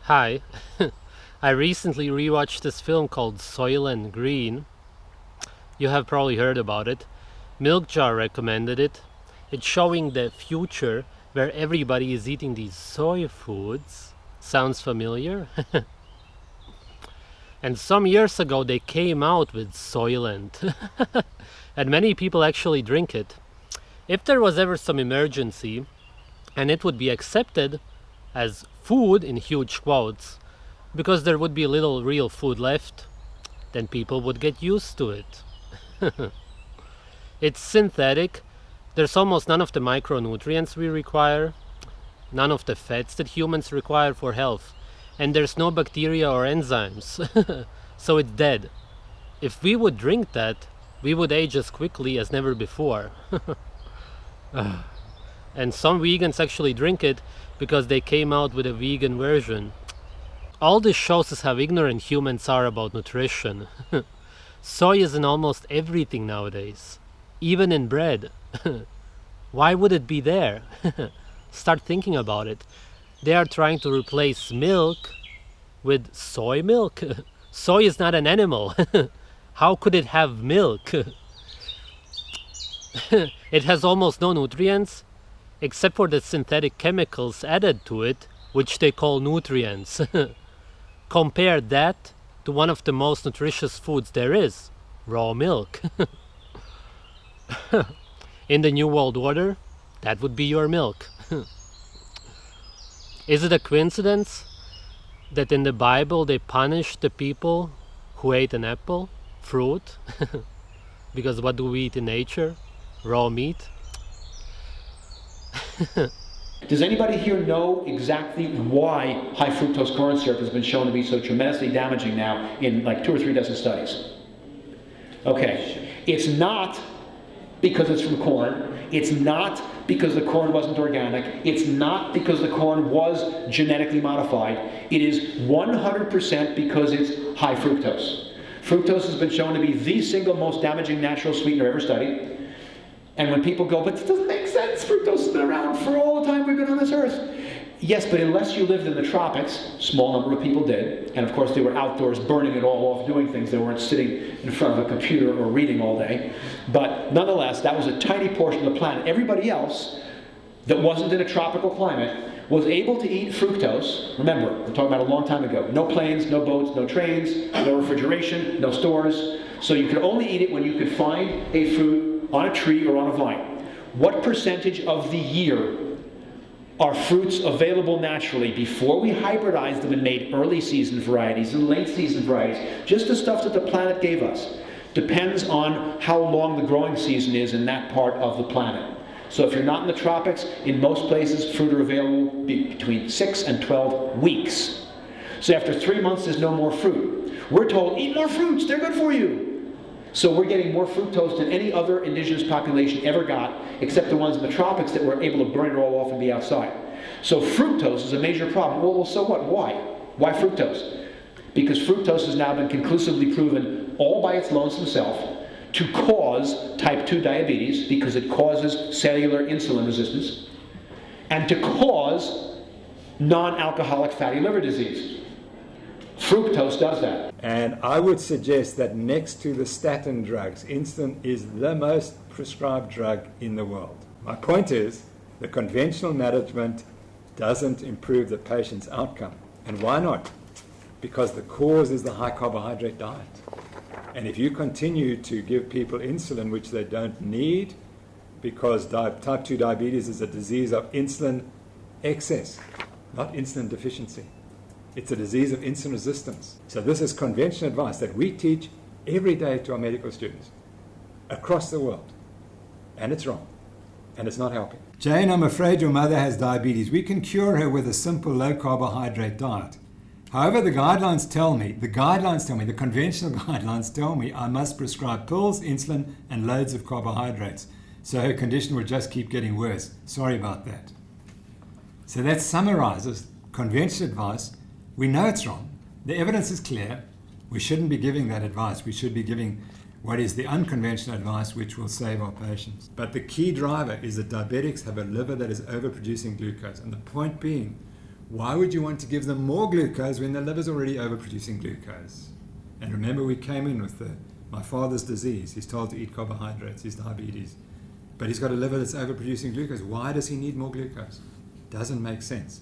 Hi. I recently rewatched this film called Soylent Green. You have probably heard about it. Milk Jar recommended it. It's showing the future where everybody is eating these soy foods. Sounds familiar? And some years ago they came out with Soylent. And many people actually drink it. If there was ever some emergency and it would be accepted as food in huge quotes, because there would be little real food left, then people would get used to it. It's synthetic. There's almost none of the micronutrients we require, none of the fats that humans require for health, and there's no bacteria or enzymes. So it's dead. If we would drink that, we would age as quickly as never before. And some vegans actually drink it because they came out with a vegan version. All this shows us how ignorant humans are about nutrition. Soy is in almost everything nowadays, even in bread. Why would it be there? Start thinking about it. They are trying to replace milk with soy milk. Soy is not an animal. How could it have milk? It has almost no nutrients, except for the synthetic chemicals added to it, which they call nutrients. Compare that to one of the most nutritious foods there is, raw milk. In the New World Order, that would be your milk. Is it a coincidence that in the Bible they punished the people who ate an apple, fruit? Because what do we eat in nature? Raw meat? Does anybody here know exactly why high fructose corn syrup has been shown to be so tremendously damaging now in like 2 or 3 dozen studies? Okay, it's not because it's from corn. It's not because the corn wasn't organic. It's not because the corn was genetically modified. It is 100% because it's high fructose. Fructose has been shown to be the single most damaging natural sweetener ever studied. And when people go, but it doesn't make sense, fructose has been around for all the time we've been on this earth. Yes, but unless you lived in the tropics, small number of people did, and of course they were outdoors burning it all off, doing things. They weren't sitting in front of a computer or reading all day. But nonetheless, that was a tiny portion of the planet. Everybody else that wasn't in a tropical climate was able to eat fructose. Remember, we're talking about a long time ago. No planes, no boats, no trains, no refrigeration, no stores. So you could only eat it when you could find a fruit on a tree or on a vine. What percentage of the year are fruits available naturally before we hybridized them and made early season varieties and late season varieties? Just the stuff that the planet gave us. Depends on how long the growing season is in that part of the planet. So if you're not in the tropics, in most places fruit are available between 6 and 12 weeks. So after 3 months there's no more fruit. We're told, eat more fruits, they're good for you. So we're getting more fructose than any other indigenous population ever got, except the ones in the tropics that were able to burn it all off and be outside. So fructose is a major problem. Well, so what? Why? Why fructose? Because fructose has now been conclusively proven all by its lonesome self to cause type 2 diabetes, because it causes cellular insulin resistance, and to cause non-alcoholic fatty liver disease. Fructose does that. And I would suggest that next to the statin drugs, insulin is the most prescribed drug in the world. My point is, the conventional management doesn't improve the patient's outcome. And why not? Because the cause is the high carbohydrate diet. And if you continue to give people insulin which they don't need, because type 2 diabetes is a disease of insulin excess, not insulin deficiency. It's a disease of insulin resistance. So this is conventional advice that we teach every day to our medical students across the world. And it's wrong. And it's not helping. Jane, I'm afraid your mother has diabetes. We can cure her with a simple low carbohydrate diet. However, the conventional guidelines tell me I must prescribe pills, insulin, and loads of carbohydrates. So her condition will just keep getting worse. Sorry about that. So that summarizes conventional advice. We know it's wrong. The evidence is clear. We shouldn't be giving that advice. We should be giving what is the unconventional advice which will save our patients. But the key driver is that diabetics have a liver that is overproducing glucose. And the point being, Why would you want to give them more glucose when the liver's already overproducing glucose? And remember, we came in with my father's disease. He's told to eat carbohydrates, his diabetes. But he's got a liver that's overproducing glucose. Why does he need more glucose? Doesn't make sense.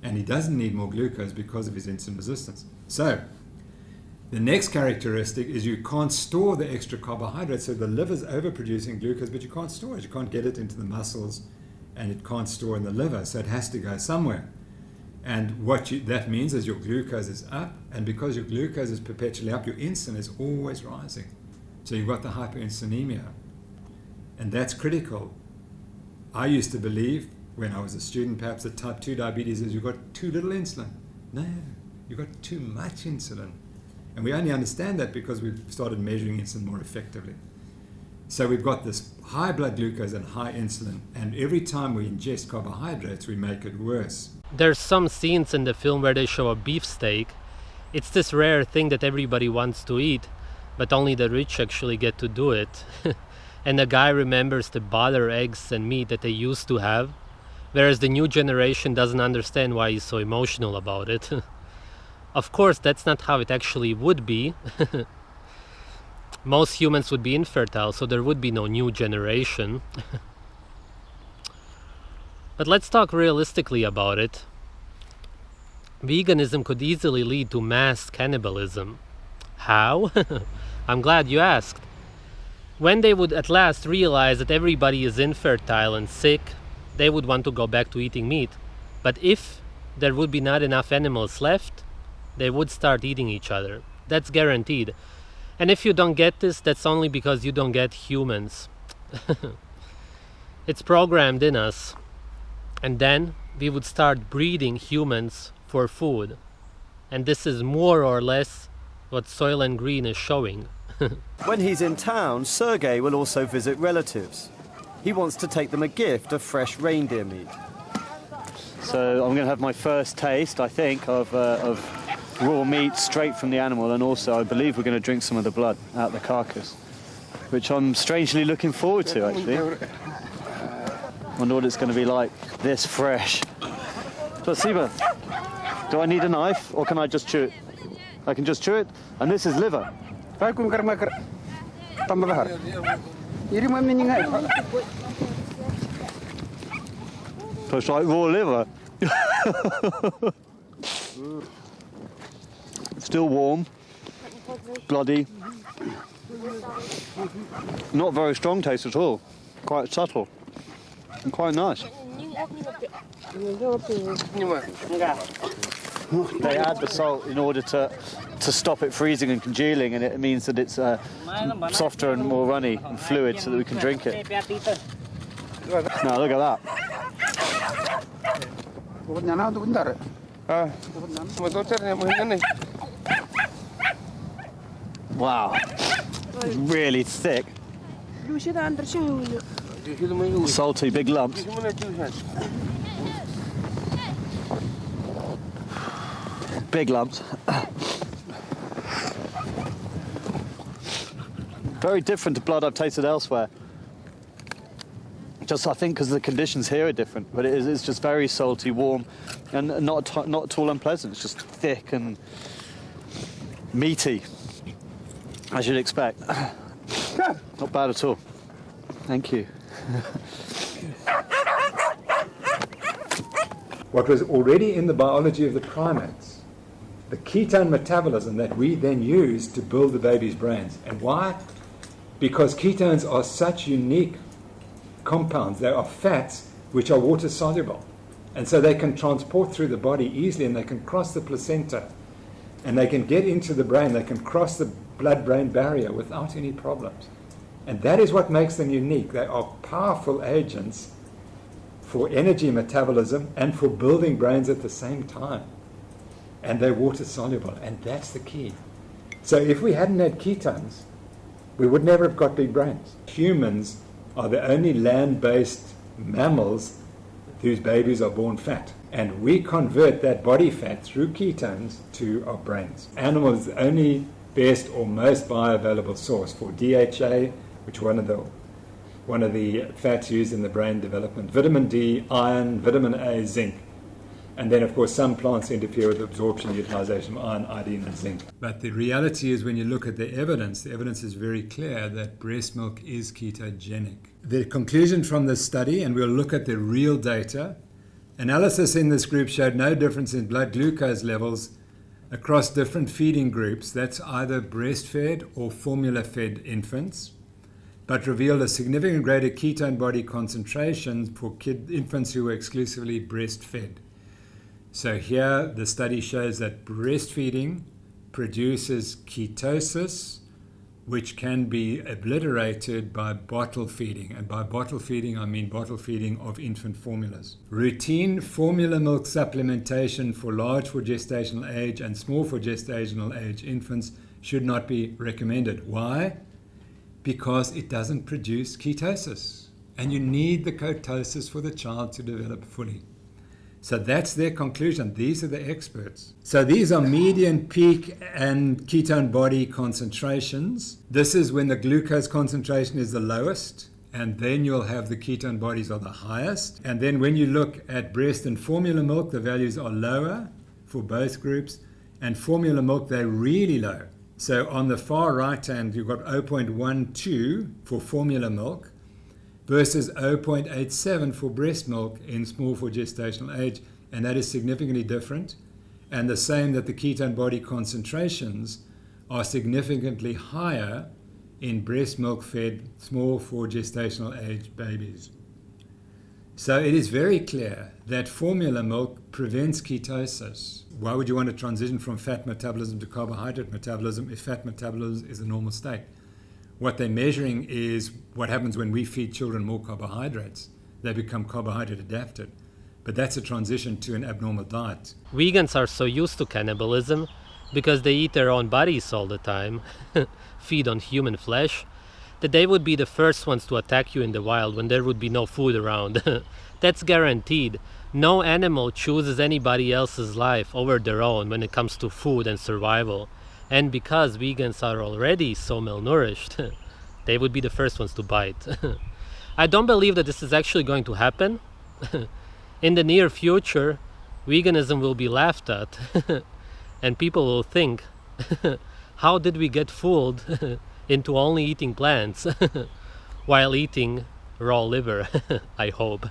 And he doesn't need more glucose because of his insulin resistance. So, the next characteristic is you can't store the extra carbohydrates. So the liver's overproducing glucose, but you can't store it. You can't get it into the muscles, and it can't store in the liver. So it has to go somewhere. And that means is your glucose is up, and because your glucose is perpetually up, your insulin is always rising. So you've got the hyperinsulinemia. And that's critical. I used to believe, when I was a student, perhaps that type 2 diabetes is you've got too little insulin. No, you've got too much insulin. And we only understand that because we've started measuring insulin more effectively. So we've got this high blood glucose and high insulin, and every time we ingest carbohydrates, we make it worse. There's some scenes in the film where they show a beefsteak. It's this rare thing that everybody wants to eat, but only the rich actually get to do it. And the guy remembers the butter, eggs and meat that they used to have, whereas the new generation doesn't understand why he's so emotional about it. Of course, that's not how it actually would be. Most humans would be infertile, so there would be no new generation. But let's talk realistically about it. Veganism could easily lead to mass cannibalism. How? I'm glad you asked. When they would at last realize that everybody is infertile and sick, they would want to go back to eating meat. But if there would be not enough animals left, they would start eating each other. That's guaranteed. And if you don't get this, that's only because you don't get humans. It's programmed in us. And then we would start breeding humans for food. And this is more or less what Soylent Green is showing. When he's in town, Sergey will also visit relatives. He wants to take them a gift of fresh reindeer meat. So I'm going to have my first taste, I think, of raw meat straight from the animal, and also I believe we're going to drink some of the blood out the carcass, which I'm strangely looking forward to, actually. Wonder what it's going to be like, this fresh. But Siba, do I need a knife, or can I just chew it? I can just chew it, and this is liver. So it's like raw liver. Still warm, bloody, not very strong taste at all, quite subtle and quite nice. They add the salt in order to stop it freezing and congealing, and it means that it's softer and more runny and fluid so that we can drink it. Now look at that. Wow, it's really thick. Salty, big lumps. Big lumps. Very different to blood I've tasted elsewhere. Just, I think, because the conditions here are different, but it's just very salty, warm, and not at all unpleasant. It's just thick and meaty, as you'd expect. Not bad at all. Thank you. What was already in the biology of the primates, the ketone metabolism that we then use to build the baby's brains. And why? Because ketones are such unique compounds. They are fats which are water soluble, and so they can transport through the body easily, and they can cross the placenta, and they can get into the brain. They can cross the blood-brain barrier without any problems, and that is what makes them unique. They are powerful agents for energy metabolism and for building brains at the same time, and they're water soluble, and that's the key. So if we hadn't had ketones, we would never have got big brains. Humans are the only land-based mammals whose babies are born fat. And we convert that body fat through ketones to our brains. Animals are the only best or most bioavailable source for DHA, which is one of the fats used in the brain development, vitamin D, iron, vitamin A, zinc. And then, of course, some plants interfere with absorption, utilization of iron, iodine, and zinc. But the reality is, when you look at the evidence is very clear that breast milk is ketogenic. The conclusion from this study, and we'll look at the real data, analysis in this group showed no difference in blood glucose levels across different feeding groups, that's either breastfed or formula-fed infants, but revealed a significant greater ketone body concentration for infants who were exclusively breastfed. So here the study shows that breastfeeding produces ketosis, which can be obliterated by bottle feeding. And by bottle feeding, I mean bottle feeding of infant formulas. Routine formula milk supplementation for large for gestational age and small for gestational age infants should not be recommended. Why? Because it doesn't produce ketosis. And you need the ketosis for the child to develop fully. So that's their conclusion. These are the experts. So these are median peak and ketone body concentrations. This is when the glucose concentration is the lowest, and then you'll have the ketone bodies are the highest. And then when you look at breast and formula milk, the values are lower for both groups, and formula milk, they're really low. So on the far right hand, you've got 0.12 for formula milk, versus 0.87 for breast milk in small for gestational age, and that is significantly different. And the same that the ketone body concentrations are significantly higher in breast milk fed small for gestational age babies. So it is very clear that formula milk prevents ketosis. Why would you want to transition from fat metabolism to carbohydrate metabolism if fat metabolism is a normal state? What they're measuring is what happens when we feed children more carbohydrates. They become carbohydrate adapted. But that's a transition to an abnormal diet. Vegans are so used to cannibalism because they eat their own bodies all the time, feed on human flesh, that they would be the first ones to attack you in the wild when there would be no food around. That's guaranteed. No animal chooses anybody else's life over their own when it comes to food and survival. And because vegans are already so malnourished, they would be the first ones to bite. I don't believe that this is actually going to happen. In the near future, veganism will be laughed at. And people will think, how did we get fooled into only eating plants while eating raw liver? I hope.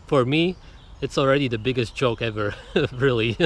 For me, it's already the biggest joke ever, really.